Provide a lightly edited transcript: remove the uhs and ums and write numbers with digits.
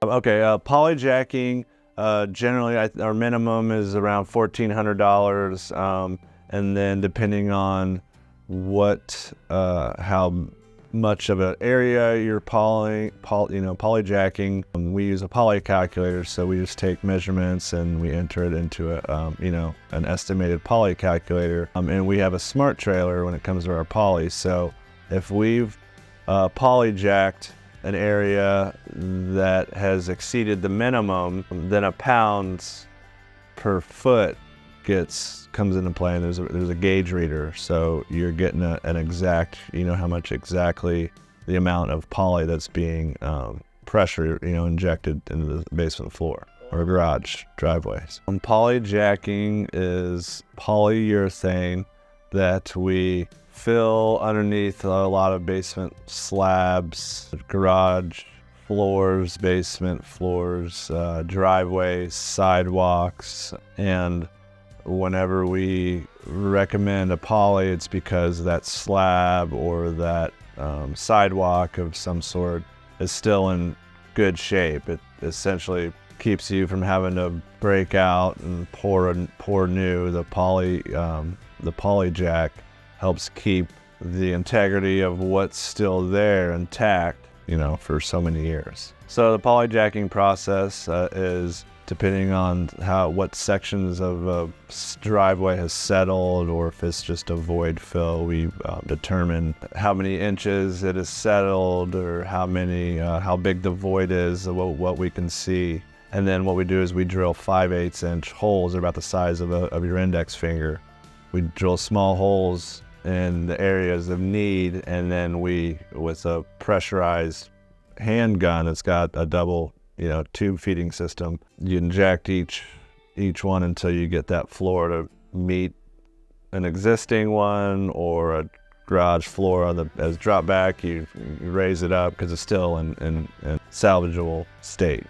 Polyjacking, generally our minimum is around $1,400, and then depending on how much of an area you're polyjacking, we use a poly calculator, so we just take measurements and we enter it into an estimated poly calculator, and we have a smart trailer when it comes to our poly. So if we've polyjacked an area that has exceeded the minimum, then a pounds per foot comes into play, and there's a gauge reader, so you're getting an exact, how much exactly the amount of poly that's being pressure injected into the basement floor or garage driveways. Polyjacking is polyurethane that we fill underneath a lot of basement slabs, garage floors, basement floors, driveways, sidewalks, and whenever we recommend a poly, it's because that slab or that sidewalk of some sort is still in good shape. It essentially keeps you from having to break out and pour new. The polyjack helps keep the integrity of what's still there intact, for so many years. So the polyjacking process is depending on what sections of a driveway has settled, or if it's just a void fill. We determine how many inches it is settled, or how big the void is, what we can see. And then what we do is we drill 5/8 inch holes. They're about the size of your index finger. We drill small holes in the areas of need, and then with a pressurized handgun, it's got a double tube feeding system. You inject each one until you get that floor to meet an existing one or a garage floor as drop back. You raise it up because it's still in salvageable state.